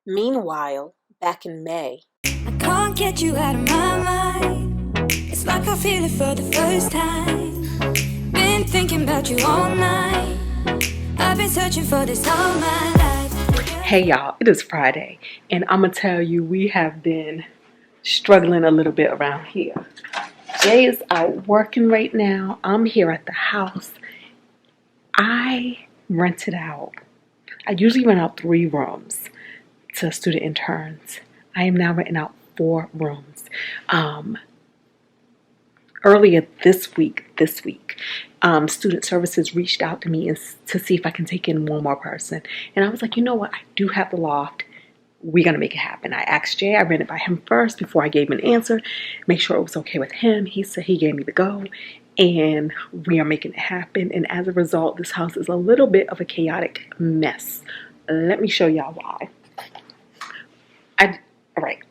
Meanwhile, back in May, I can't get you out of my mind. It's like I feel it for the first time. Been thinking about you all night. I've been searching for this all my life. Hey y'all, it is Friday, and I'm gonna tell you we have been struggling a little bit around here. Jay is out working right now. I'm here at the house. I rented out. I usually rent out 3 rooms to student interns. I am now renting out 4 rooms. Earlier this week, student services reached out to me to see if I can take in one more person. And I was like, you know what? I do have the loft. We're going to make it happen. I asked Jay. I ran it by him first before I gave him an answer. Make sure it was okay with him. He said he gave me the go. And we are making it happen. And as a result, this house is a little bit of a chaotic mess. Let me show y'all why.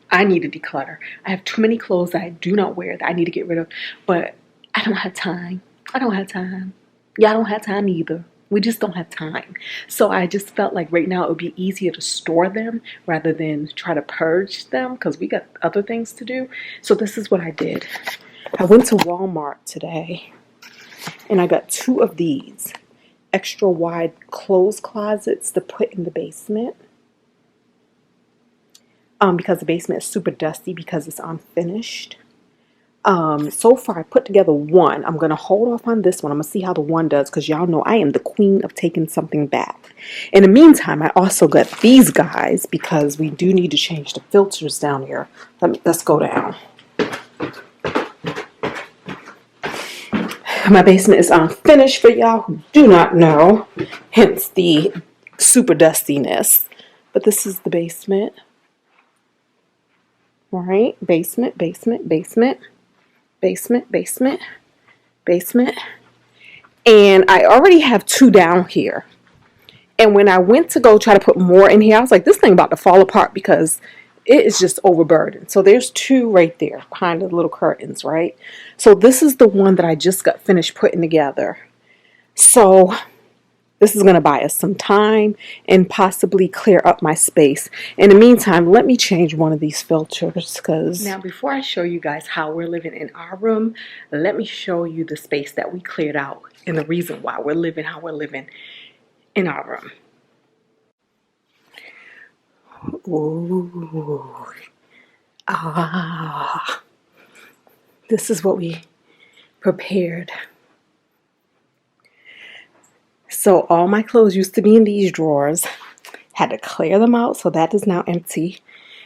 I need to declutter. I have too many clothes that I do not wear that I need to get rid of, but I don't have time. Y'all don't have time either. We just don't have time. So I just felt like right now it would be easier to store them rather than try to purge them because we got other things to do. So this is what I did. I went to Walmart today and I got 2 of these extra wide clothes closets to put in the basement. Because the basement is super dusty because it's unfinished. So far I put together 1. I'm going to hold off on this one. I'm going to see how the one does because y'all know I am the queen of taking something back. In the meantime, I also got these guys because we do need to change the filters down here. Let's go down. My basement is unfinished for y'all who do not know, hence the super dustiness. But this is the basement. All right, basement. And I already have 2 down here. And when I went to go try to put more in here, I was like, this thing about to fall apart because it is just overburdened. So there's 2 right there behind the little curtains, right? So this is the one that I just got finished putting together. So this is going to buy us some time and possibly clear up my space. In the meantime, let me change one of these filters because now before I show you guys how we're living in our room, let me show you the space that we cleared out and the reason why we're living how we're living in our room. Ooh. This is what we prepared. So all my clothes used to be in these drawers. Had to clear them out, so that is now empty.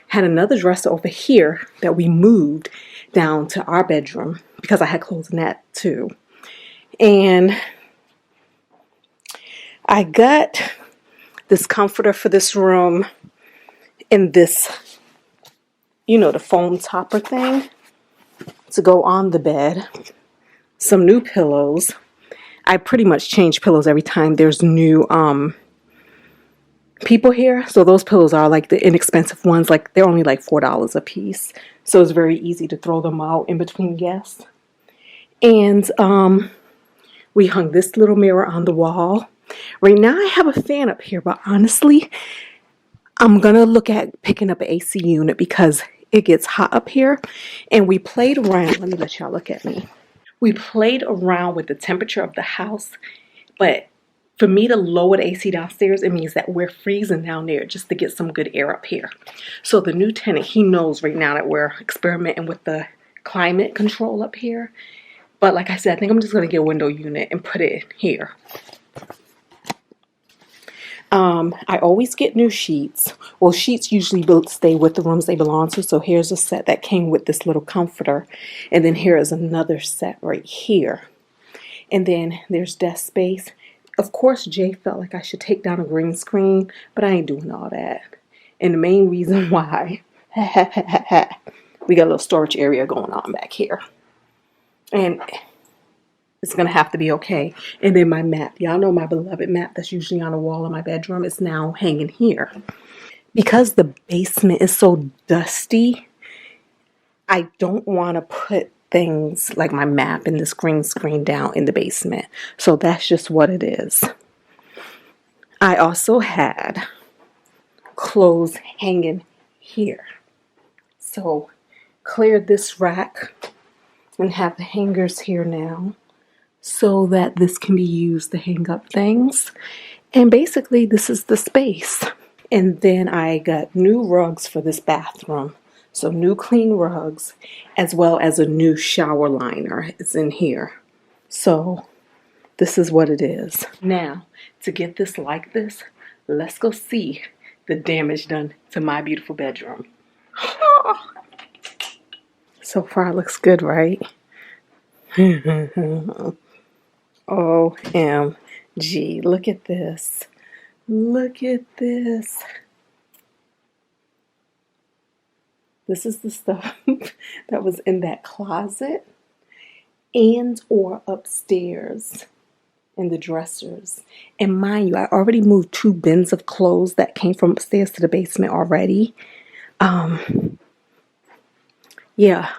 Had another dresser over here that we moved down to our bedroom because I had clothes in that too. And I got this comforter for this room in this, the foam topper thing to go on the bed. Some new pillows. I pretty much change pillows every time there's new people here. So those pillows are like the inexpensive ones. Like they're only like $4 a piece. So it's very easy to throw them out in between guests. And we hung this little mirror on the wall. Right now I have a fan up here, but honestly, I'm going to look at picking up an AC unit because it gets hot up here. And we played around. Let me let y'all look at me. We played around with the temperature of the house, but for me to lower the AC downstairs, it means that we're freezing down there just to get some good air up here. So the new tenant, he knows right now that we're experimenting with the climate control up here. But like I said, I think I'm just going to get a window unit and put it here. I always get new sheets. Well, sheets usually stay with the rooms they belong to. So here's a set that came with this little comforter. And then here is another set right here. And then there's desk space. Of course, Jay felt like I should take down a green screen, but I ain't doing all that. And the main reason why, we got a little storage area going on back here. And it's going to have to be okay. And then my map. Y'all know my beloved map that's usually on the wall in my bedroom is now hanging here. Because the basement is so dusty, I don't want to put things like my map and this green screen down in the basement. So that's just what it is. I also had clothes hanging here. So clear this rack and have the hangers here now so that this can be used to hang up things. And basically this is the space. And then I got new rugs for this bathroom. So new clean rugs, as well as a new shower liner is in here. So this is what it is. Now, to get this like this, let's go see the damage done to my beautiful bedroom. So far it looks good, right? OMG, look at this. Look at this. This is the stuff that was in that closet and or upstairs in the dressers. And mind you, I already moved 2 bins of clothes that came from upstairs to the basement already. Yeah,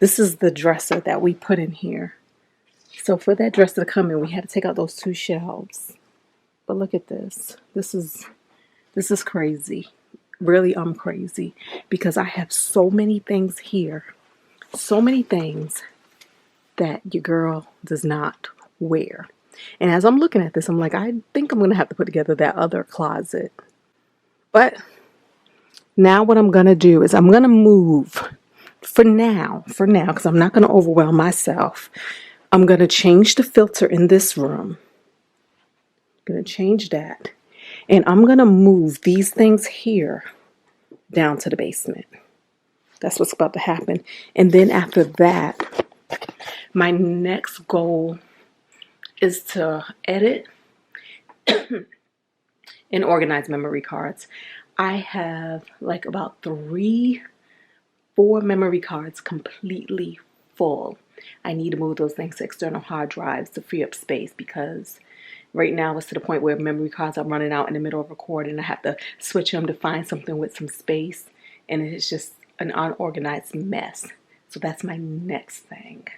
this is the dresser that we put in here. So for that dresser to come in, we had to take out those 2 shelves. But look at this. This is crazy. Really, I'm crazy because I have so many things here. So many things that your girl does not wear. And as I'm looking at this, I'm like, I think I'm going to have to put together that other closet. But now what I'm going to do is I'm going to move for now, because I'm not going to overwhelm myself. I'm going to change the filter in this room. I'm going to change that. And I'm going to move these things here down to the basement. That's what's about to happen. And then after that, my next goal is to edit and organize memory cards. I have like about 3-4 memory cards completely full. I need to move those things to external hard drives to free up space because right now it's to the point where memory cards are running out in the middle of recording and I have to switch them to find something with some space, and it's just an unorganized mess. So that's my next thing.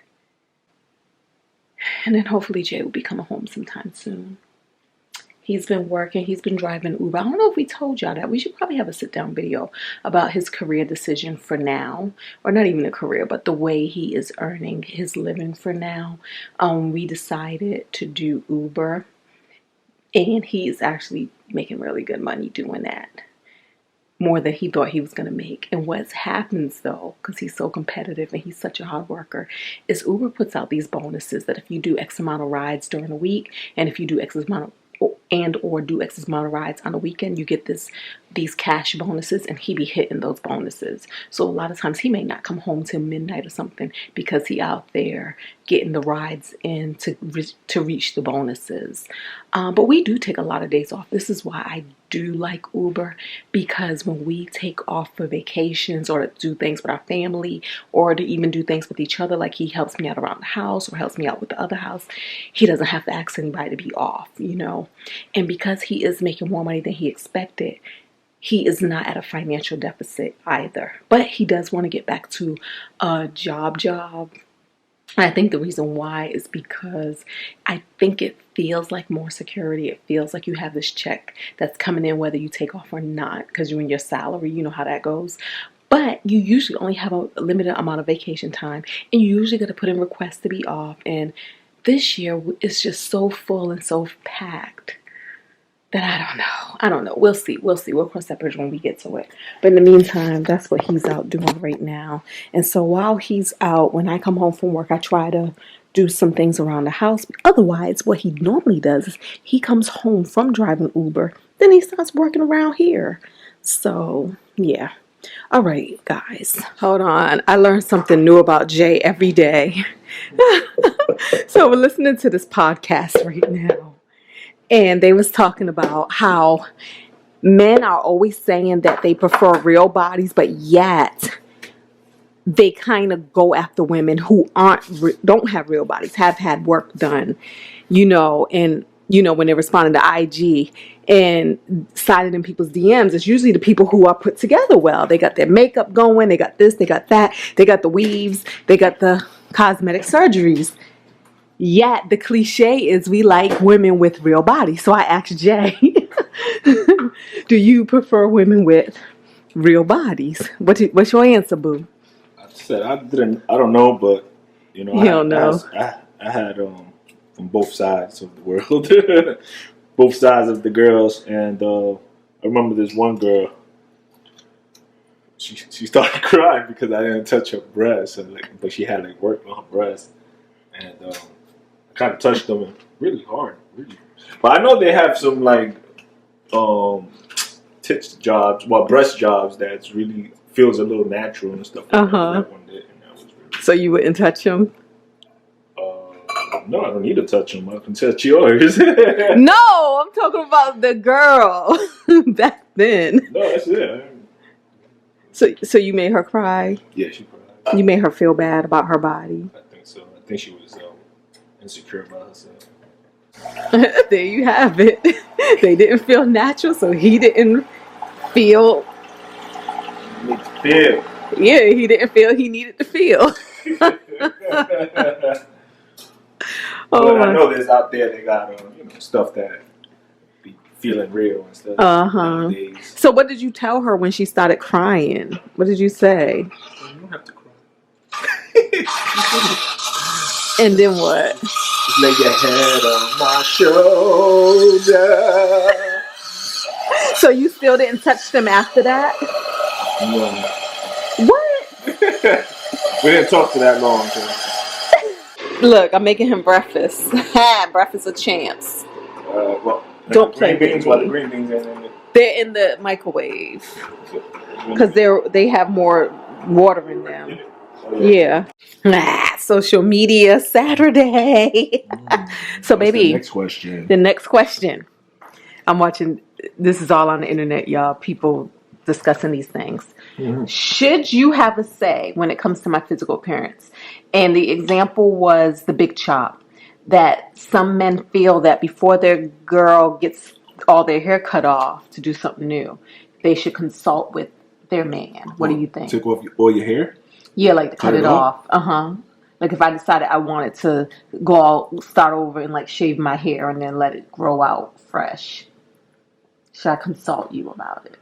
And then hopefully Jay will be coming home sometime soon. He's been working. He's been driving Uber. I don't know if we told y'all that. We should probably have a sit-down video about his career decision for now. Or not even a career, but the way he is earning his living for now. We decided to do Uber. And he's actually making really good money doing that. More than he thought he was going to make. And what happens though, because he's so competitive and he's such a hard worker, is Uber puts out these bonuses that if you do X amount of rides during the week, and if you do X amount of or do X amount of rides on the weekend, you get these cash bonuses, and he be hitting those bonuses. So a lot of times he may not come home till midnight or something because he out there getting the rides in to reach the bonuses. But we do take a lot of days off. This is why I do like Uber, because when we take off for vacations or to do things with our family or to even do things with each other, like he helps me out around the house or helps me out with the other house, he doesn't have to ask anybody to be off, you know. And because he is making more money than he expected, he is not at a financial deficit either. But he does want to get back to a job. I think the reason why is because I think it feels like more security. It feels like you have this check that's coming in whether you take off or not, because you're in your salary. You know how that goes. But you usually only have a limited amount of vacation time, and you usually got to put in requests to be off. And this year it's just so full and so packed that I don't know. We'll see. We'll cross that bridge when we get to it. But in the meantime, that's what he's out doing right now. And so while he's out, when I come home from work, I try to do some things around the house. Otherwise, what he normally does is he comes home from driving Uber, then he starts working around here. So, yeah. All right, guys. Hold on. I learned something new about Jay every day. So we're listening to this podcast right now. And they was talking about how men are always saying that they prefer real bodies, but yet they kind of go after women who don't have real bodies, have had work done, and when they're responding to IG and sliding in people's DMs, it's usually the people who are put together well. They got their makeup going, they got this, they got that, they got the weaves, they got the cosmetic surgeries. Yet the cliche is we like women with real bodies. So I asked Jay, Do you prefer women with real bodies? What's your answer, boo? I said I didn't. I don't know, but You don't know. I had from both sides of the world, both sides of the girls, and I remember this one girl. She started crying because I didn't touch her breast, and but she had like work on her breast, and I kind of touched them really hard, really. But I know they have some like tits jobs, well, breast jobs that's really feels a little natural and stuff. Like that one did, and that was really. So you wouldn't touch them? No, I don't need to touch them. I can touch yours. No, I'm talking about the girl back then. No, that's it. So you made her cry? Yeah, she cried. You made her feel bad about her body? I think so. I think she was insecure about herself. There you have it. They didn't feel natural, so he didn't feel. Need to feel. Yeah, he didn't feel he needed to feel. But I know there's out there they got stuff that be feeling real and stuff. Nowadays. So what did you tell her when she started crying? What did you say? You don't have to cry. And then what? Just lay your head on my shoulder. So you still didn't touch them after that? No. What? We didn't talk for that long. So. Look, I'm making him breakfast. Breakfast of champs. Well, don't play beans. with While the me. green beans in it. They're in the microwave because they have more water in them. Yeah. Social media Saturday. So baby, the next question. The next question. I'm watching. This is all on the internet, y'all. People discussing these things. Mm-hmm. Should you have a say when it comes to my physical appearance? And the example was the big chop. That some men feel that before their girl gets all their hair cut off to do something new, they should consult with their man. What do you think? Take off all your hair? Yeah, like to cut it off. Like if I decided I wanted to start over and like shave my hair and then let it grow out fresh. Should I consult you about it?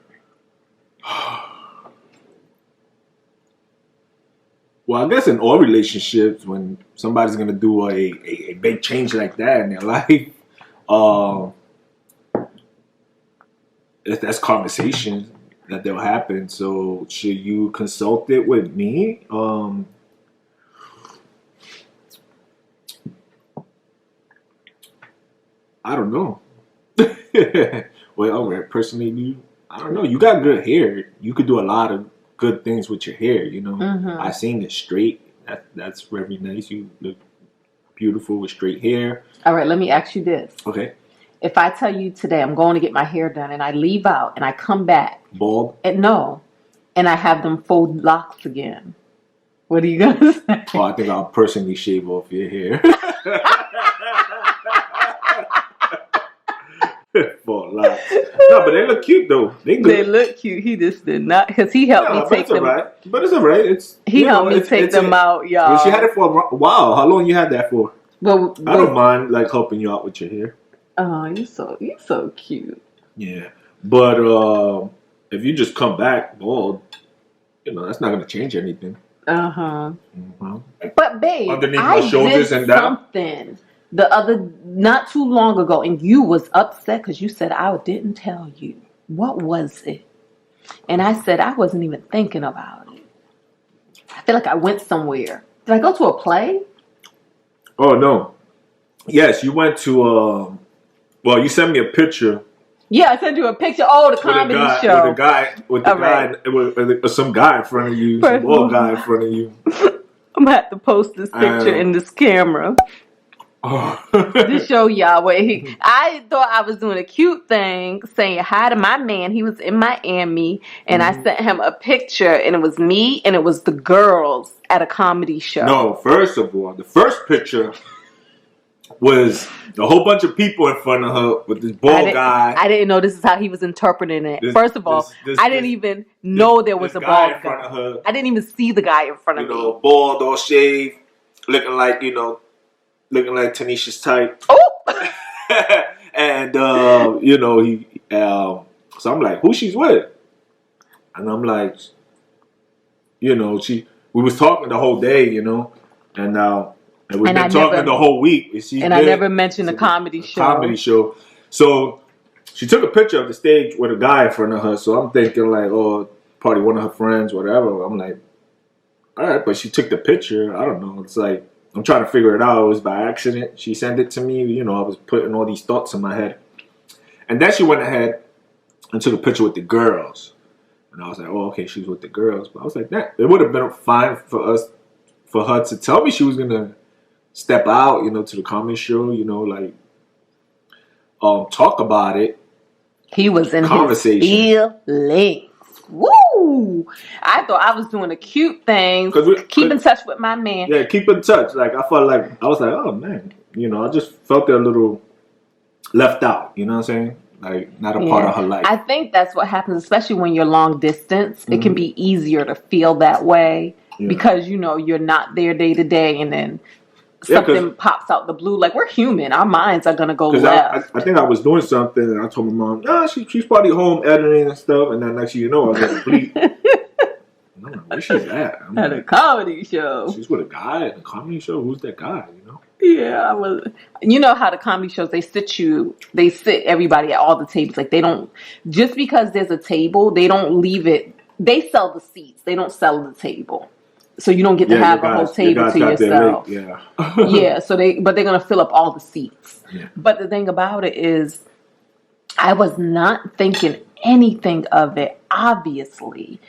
Well, I guess in all relationships, when somebody's gonna do a big change like that in their life, that's conversation that they'll happen. So, should you consult it with me? I don't know. Well, personally, I don't know. You got good hair. You could do a lot of good things with your hair. I seen it straight. That's very nice. You look beautiful with straight hair. All right, let me ask you this. Okay. If I tell you today I'm going to get my hair done and I leave out and I come back bald, and I have them faux locks again, what are you gonna say? Oh, I think I'll personally shave off your hair. Faux locks. No, but they look cute though. They look cute. He just did not, because he helped me take them. Right. But it's alright. He helped me take them out, y'all. Well, she had it for a while. How long you had that for? Well, I don't mind like helping you out with your hair. Oh, you're so cute. Yeah, but if you just come back bald, that's not gonna change anything. Mm-hmm. But babe, underneath my shoulders did and down. Something not too long ago, and you was upset because you said I didn't tell you. What was it? And I said I wasn't even thinking about it. I feel like I went somewhere. Did I go to a play? Oh no. Yes, you went to. Well, you sent me a picture. Yeah, I sent you a picture. Oh, the comedy show. With some guy in front of you, some bald guy in front of you. I'm gonna have to post this picture in this camera. To show y'all where I thought I was doing a cute thing, saying hi to my man. He was in Miami, and I sent him a picture, and it was me, and it was the girls at a comedy show. No, first of all, the first picture was a whole bunch of people in front of her with this bald guy. I didn't know this is how he was interpreting it. First of all, I didn't even know there was a bald guy in front of her. I didn't even see the guy in front of me. Bald, all shaved, looking like Tanisha's type. Oh! And he So I'm like, who she's with? And I'm like, we was talking the whole day, and we've been talking the whole week. I never mentioned a comedy show. Comedy show. So she took a picture of the stage with a guy in front of her. So I'm thinking like, oh, probably one of her friends, whatever. I'm like, all right, but she took the picture. I don't know. It's like, I'm trying to figure it out. It was by accident. She sent it to me. I was putting all these thoughts in my head. And then she went ahead and took a picture with the girls. And I was like, oh, okay, she's with the girls. But I was like, it would have been fine for her to tell me she was going to step out, to the comedy show, talk about it. He was in his feelings. Woo! I thought I was doing a cute thing. Keep in touch with my man. Yeah, keep in touch. Like, I felt like, I was like, oh, man. I just felt a little left out. You know what I'm saying? Like, not a part of her life. I think that's what happens, especially when you're long distance. Mm-hmm. It can be easier to feel that way because, you're not there day to day, and then something pops out the blue. Like, we're human. Our minds are going to go left. I think I was doing something, and I told my mom, she's probably home editing and stuff, and then next thing you know, I was like, bleep. I'm like, where she's at? At a comedy show. She's with a guy at a comedy show? Who's that guy, Yeah, I was. You know how the comedy shows, they sit everybody at all the tables. Like, they don't, just because there's a table, they don't leave it. They sell the seats. They don't sell the table. So you don't get to have a whole table to yourself. Yeah. So but they're going to fill up all the seats. Yeah. But the thing about it is, I was not thinking anything of it, obviously.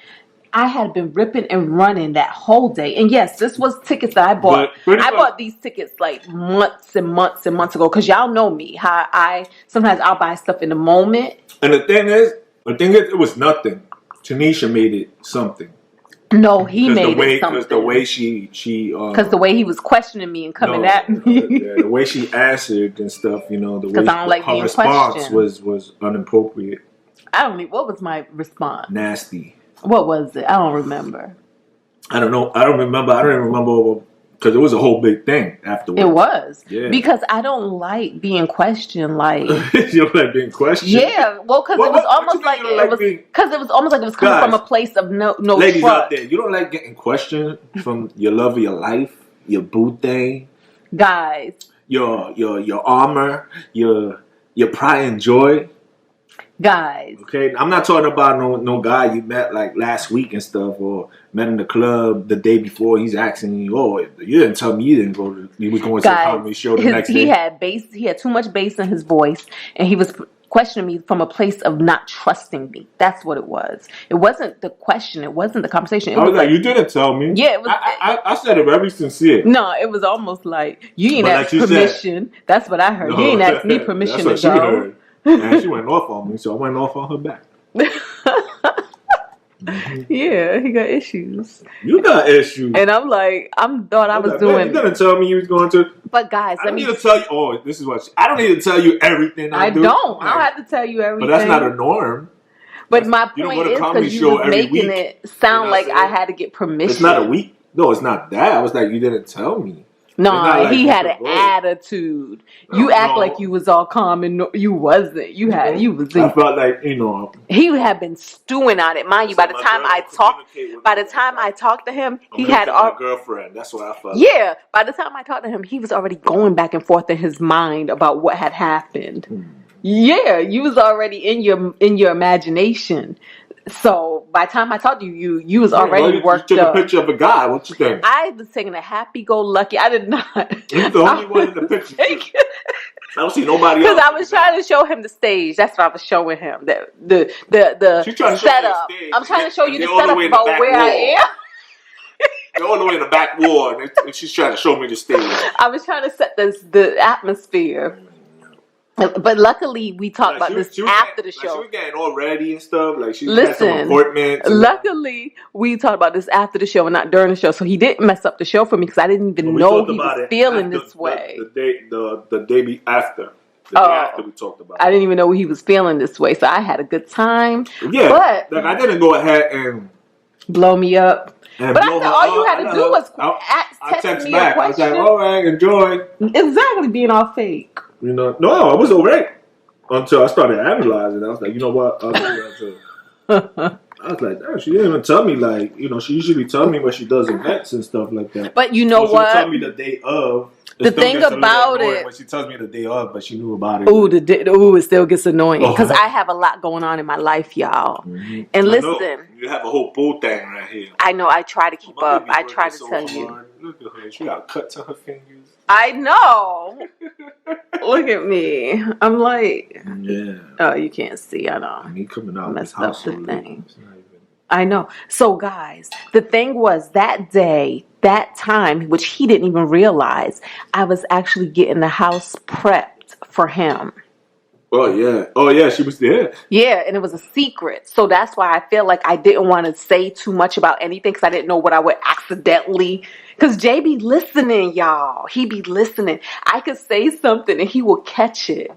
I had been ripping and running that whole day. And yes, this was tickets that I bought. I bought these tickets like months and months and months ago. Because y'all know me. How sometimes I'll buy stuff in the moment. And the thing is, it was nothing. Tanisha made it something. No, he made it something. Because the way she because the way he was questioning me and coming at me. The way she answered and stuff, the way I don't like her response was inappropriate. What was my response? Nasty. What was it? I don't remember. I don't know. I don't even remember because it was a whole big thing afterwards. It was. Yeah. Because I don't like being questioned. Like, you don't like being questioned? Yeah. Well, because it was almost like it was coming from a place of no ladies trust. Out there, you don't like getting questioned from your love of your life, your boo thing, guys, your armor, your pride and joy. Guys. Okay, I'm not talking about no guy you met like last week and stuff, or met in the club the day before. He's asking you, oh, you didn't tell me you was going to a comedy show the next day. He had too much bass in his voice, and he was questioning me from a place of not trusting me. That's what it was. It wasn't the question. It wasn't the conversation. I was like, you didn't tell me. Yeah, it was. I said it very sincere. No, it was almost like you ain't asked permission. That's what I heard. No, you ain't asked me permission to go. Heard. And she went off on me, so I went off on her back. Yeah, he got issues. You got issues. And I'm like, I was doing. Man, you didn't tell me you was going to. But guys, I don't need to tell you. Oh, this is what I don't need to tell you everything. I do. Don't. I don't have to tell you everything. But that's not a norm. But my point is because you was making it sound like I had to get permission. It's not a week. No, it's not that. I was like, you didn't tell me. No, like he had an attitude. You act like you was all calm and you wasn't. You was. I felt like he had been stewing on it. Mind you, by the time I talked to him, he had a girlfriend. That's what I felt. Yeah, by the time I talked to him, he was already going back and forth in his mind about what had happened. Yeah, you was already in your imagination. So by the time I talked to you, you was already worked up. You took a picture of a guy. What you think? I was taking a happy-go-lucky. I did not. You're the only one in the picture. I don't see nobody else. Because I was trying to show him the stage. That's what I was showing him. The setup. I'm trying to show you the setup about where I am. They're all the way in the back wall, and she's trying to show me the stage. I was trying to set the atmosphere. But luckily, we talked about this after the show. She was getting all ready and stuff. Like she had some appointments. Luckily, we talked about this after the show and not during the show. So he didn't mess up the show for me because I didn't even know he was feeling this way. The day after. The day after we talked about it. I didn't even know he was feeling this way. So I had a good time. Yeah, but I didn't go ahead and blow me up. But I said all you had to do was text me a question. I was like, all right, enjoy. Exactly, being all fake. No, I was all right. until I started analyzing. I was like, you know what? I was like, oh, she didn't even tell me, like, you know, she usually tell me when she does events and stuff like that. But you know so what? She would tell me the day of. The thing about it, when she tells me the day of, but she knew about it. It still gets annoying because I have a lot going on in my life, y'all. Mm-hmm. And listen, you have a whole bull thing right here. I know. I try to keep up. I try to tell you. Look at her. She got cuts on her fingers. I know. Look at me. I'm like, yeah. Oh, you can't see. I know. Me coming out messed up the thing. I know. So, guys, the thing was that day, that time, which he didn't even realize, I was actually getting the house prepped for him. Oh, yeah. She was there. Yeah, and it was a secret. So that's why I feel like I didn't want to say too much about anything because I didn't know what I would accidentally. Because Jay be listening, y'all. He be listening. I could say something and he will catch it.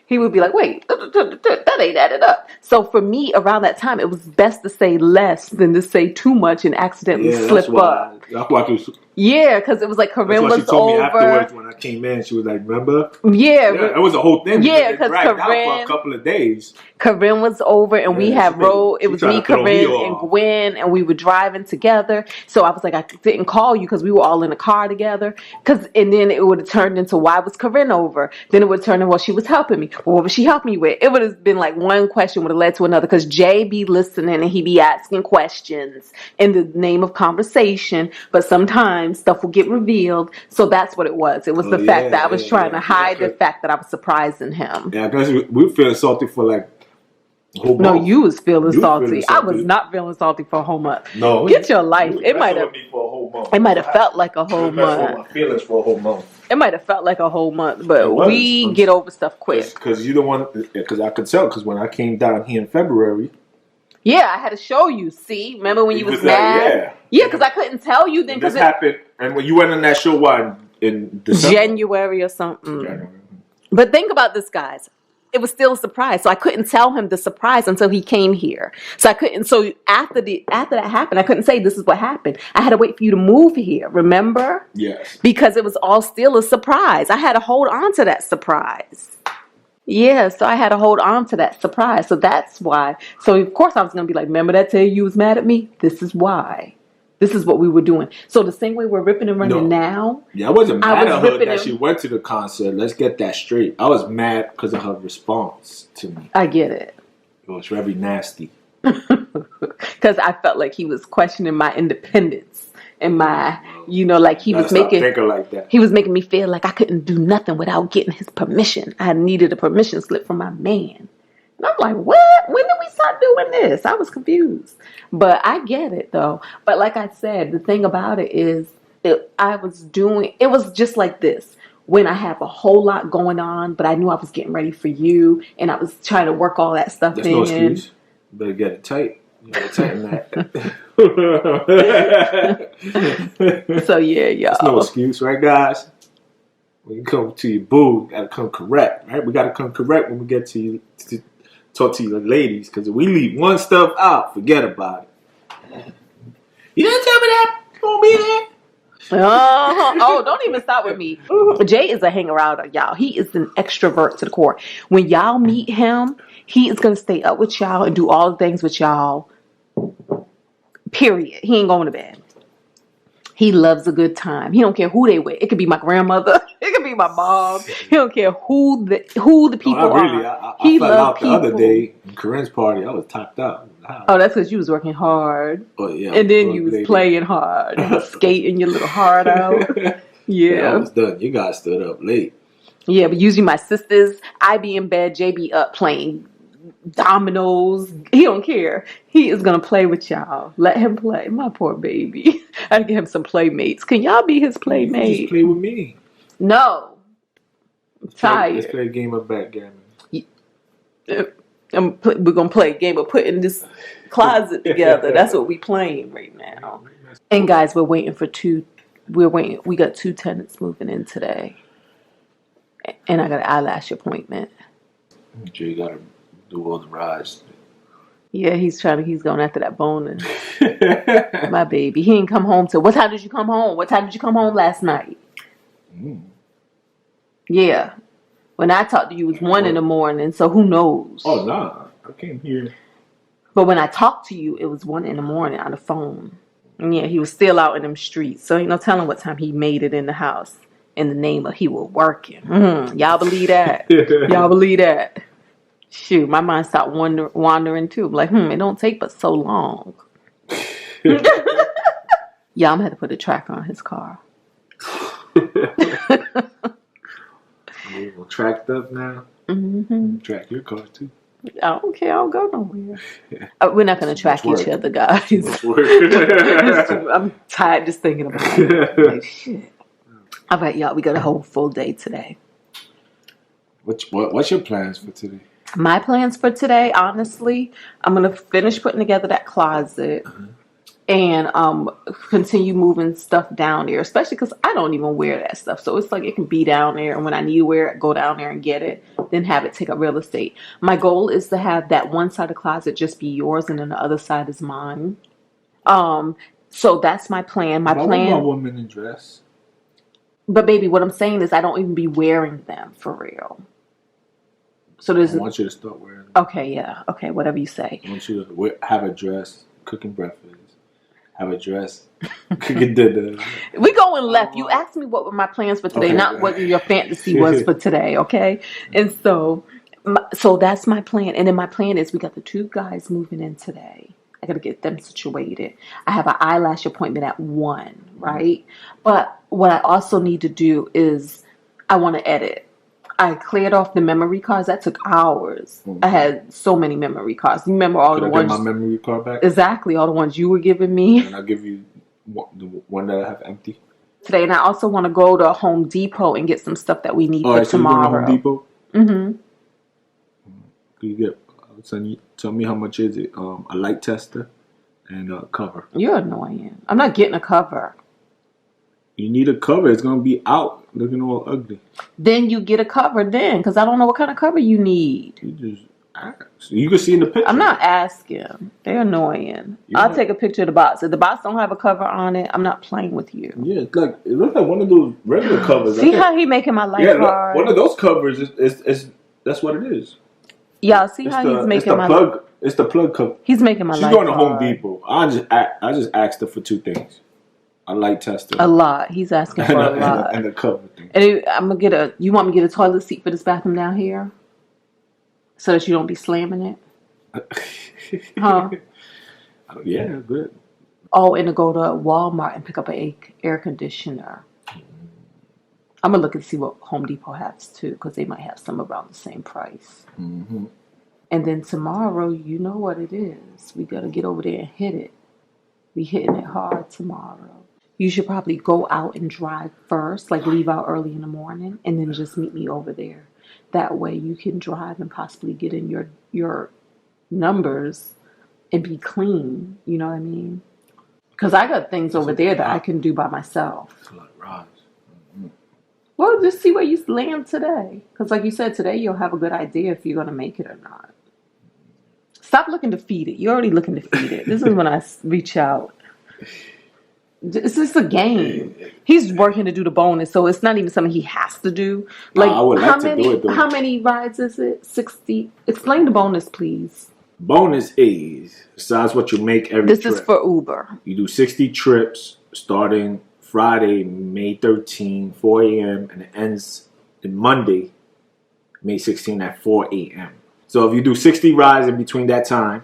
He would be like, wait, that ain't added up. So for me, around that time, it was best to say less than to say too much and accidentally slip up. That's why yeah, because it was like Corinne was over. She told me afterwards when I came in, she was like, remember? Yeah. It was a whole thing. Yeah, because Corinne, out for a couple of days. Corinne was over and we had rode. It was me, Corinne, and Gwen, and we were driving together. So I was like, I didn't call you because we were all in the car together. And then it would have turned into, why was Corinne over? Then it would turn into, well, she was helping me. Well, what was she helping me with? It would have been like one question would have led to another because Jay be listening and he be asking questions in the name of conversation. But sometimes stuff will get revealed. So that's what it was. It was the fact that I was trying to hide the fact that I was surprising him. Yeah, because we feel salty for like a whole month. No, you was feeling salty. I was not feeling salty for a whole month. No. Get your life. It might have felt like a whole month. My feelings for a whole month. It might have felt like a whole month, but we get over stuff quick. Because you don't want, because I could tell, because when I came down here in February. Yeah, I had to show you. See, remember when you was mad? Yeah, because I couldn't tell you then. This happened, and when you went on that show, what, in December? January or something. January. But think about this, guys. It was still a surprise, so I couldn't tell him the surprise until he came here. So I couldn't. So after that happened, I couldn't say this is what happened. I had to wait for you to move here. Remember? Yes. Because it was all still a surprise. I had to hold on to that surprise. Yeah, so I had to hold on to that surprise. So that's why. So of course I was gonna be like, remember that day you was mad at me? This is why. This is what we were doing. So the same way we're ripping and running now. Yeah, I wasn't mad at her that she went to the concert. Let's get that straight. I was mad because of her response to me. I get it. It was very nasty. Because I felt like he was questioning my independence and my, like he was making. Like that. He was making me feel like I couldn't do nothing without getting his permission. I needed a permission slip from my man. And I'm like, what? When did we start doing this? I was confused. But I get it, though. But like I said, the thing about it is it was just like this. When I have a whole lot going on, but I knew I was getting ready for you, and I was trying to work all that stuff in. There's no excuse. You better get it tight. You gotta tighten that. So, yeah, y'all. There's no excuse, right, guys? When you come to your boo, you gotta come correct, right? We gotta come correct when we get to you. Talk to you ladies, because if we leave one stuff out, forget about it. You didn't tell me that gonna be there. Oh, don't even start with me. Jay is a hanger-outer, y'all. He is an extrovert to the core. When y'all meet him, he is gonna stay up with y'all and do all the things with y'all. Period. He ain't going to bed. He loves a good time. He don't care who they with. It could be my grandmother. It could be my mom. He don't care who the people are. He loves people. The other day in Corinne's party, I was topped out. Oh, that's because you was working hard. Oh yeah. And then you was playing hard, skating your little heart out. Yeah. I was done. You guys stood up late. Yeah, but usually my sisters, I be in bed, Jay be up playing dominoes. He don't care. He is gonna play with y'all. Let him play. My poor baby. I give him some playmates. Can y'all be his playmate? Just play with me. No. I'm tired. Let's play a game of backgammon. We're gonna play a game of putting this closet together. That's what we playing right now. And guys, we're waiting for we got 2 tenants moving in today. And I got an eyelash appointment. Jay gotta do all the rides. Yeah, he's going after that boning. My baby. He ain't come home till, what time did you come home? What time did you come home last night? Yeah. When I talked to you, it was 1 in the morning, so who knows? Oh, nah. I came here. But when I talked to you, it was 1 in the morning on the phone. And yeah, he was still out in them streets. So ain't no telling what time he made it in the house in the name of he was working. Y'all believe that? Y'all believe that? Shoot, my mind stopped wandering too. I'm like, it don't take but so long. Yeah, I'm gonna have to put a tracker on his car. We're tracked up now. Track your car too. I don't care. I don't go nowhere. We're not going to track each other, guys. I'm tired just thinking about it. Like, shit. All right, y'all. We got a whole full day today. What's your plans for today? My plans for today, honestly, I'm going to finish putting together that closet. And continue moving stuff down there, especially because I don't even wear that stuff. So it's like it can be down there, and when I need to wear it, go down there and get it, then have it take up real estate. My goal is to have that one side of the closet just be yours, and then the other side is mine. So that's my plan. My plan. My woman in dress. But baby, what I'm saying is I don't even be wearing them for real. So there's. I want you to start wearing them. Okay, yeah. Okay, whatever you say. I want you to have a dress, cooking breakfast. Have a dress. We going left. You asked me what were my plans for today, not what your fantasy was for today, okay? And so that's my plan. And then my plan is we got the 2 guys moving in today. I got to get them situated. I have an eyelash appointment at 1, right? But what I also need to do is I want to edit. I cleared off the memory cards. That took hours. I had so many memory cards. You remember all the ones? Get my memory card back? Exactly, all the ones you were giving me. And I'll give you the one that I have empty. Today, and I also want to go to Home Depot and get some stuff that we need for tomorrow. You're going to Home Depot? Tell me how much is it? A light tester and a cover. You're annoying. I'm not getting a cover. You need a cover. It's going to be out looking all ugly. Then you get a cover then, because I don't know what kind of cover you need. You just ask. You can see in the picture. I'm not asking. They're annoying. I'll take a picture of the box. If the box don't have a cover on it, I'm not playing with you. Yeah, it looks like one of those regular covers. See how he making my life hard? One of those covers is that's what it is. Y'all see how he's making my plug. It's the plug cover. He's making my life hard. She's going to Home Depot. I just asked her for 2 things. A light tester. A lot. He's asking for a lot. And a cover thing. And I'm going to get you want me to get a toilet seat for this bathroom down here? So that you don't be slamming it? Huh? Yeah, good. Oh, and to go to Walmart and pick up an air conditioner. I'm going to look and see what Home Depot has too, because they might have some around the same price. Mm-hmm. And then tomorrow, you know what it is. We got to get over there and hit it. We hitting it hard tomorrow. You should probably go out and drive first, like leave out early in the morning, and then just meet me over there. That way you can drive and possibly get in your numbers and be clean. You know what I mean? Because I got things over there that I can do by myself. It's like rods. Mm-hmm. Well, just see where you land today. Because like you said, today you'll have a good idea if you're going to make it or not. Stop looking defeated. You're already looking defeated. This is when I reach out. It's just a game. He's working to do the bonus, so it's not even something he has to do. Like, I would like to do it, though. How many rides is it? 60? Explain the bonus, please. Bonus is, besides what you make every trip. This is for Uber. You do 60 trips starting Friday, May 13, 4 a.m. and it ends on Monday, May 16 at 4 a.m. So if you do 60 rides in between that time,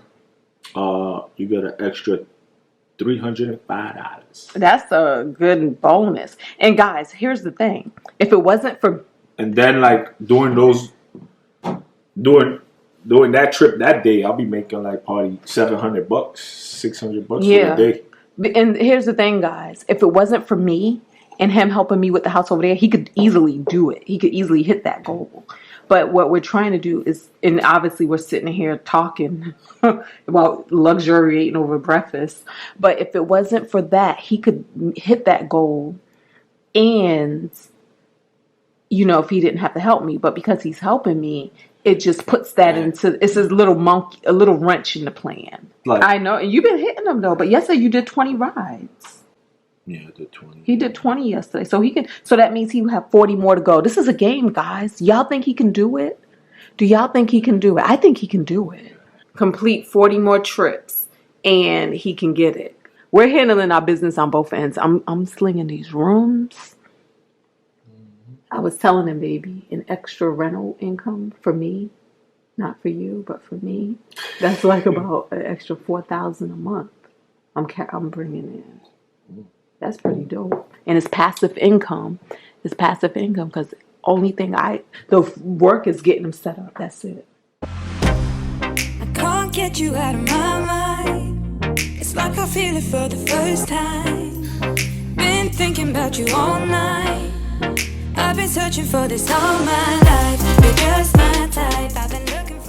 you get an extra $305. That's a good bonus. And guys, here's the thing. If it wasn't for... And then like during that trip that day, I'll be making like probably $700, $600 for the day. And here's the thing, guys. If it wasn't for me and him helping me with the house over there, he could easily do it. He could easily hit that goal. But what we're trying to do is, and obviously we're sitting here talking about luxuriating over breakfast. But if it wasn't for that, he could hit that goal. And, you know, if he didn't have to help me. But because he's helping me, it just puts that into, it's a little wrench in the plan. Like, I know. And you've been hitting them, though. But yesterday you did 20 rides. Yeah, I did 20. He did 20 yesterday. So that means he have 40 more to go. This is a game, guys. Y'all think he can do it? Do y'all think he can do it? I think he can do it. Complete 40 more trips and he can get it. We're handling our business on both ends. I'm slinging these rooms. I was telling him, baby, an extra rental income for me, not for you, but for me. That's like about an extra $4,000 a month. I'm bringing in. That's pretty dope. And it's passive income. It's passive income because the work is getting him set up. That's it. I can't get you out of my mind. It's like I feel it for the first time. Been thinking about you all night. I've been searching for this all my life. You're just my type. I've been looking for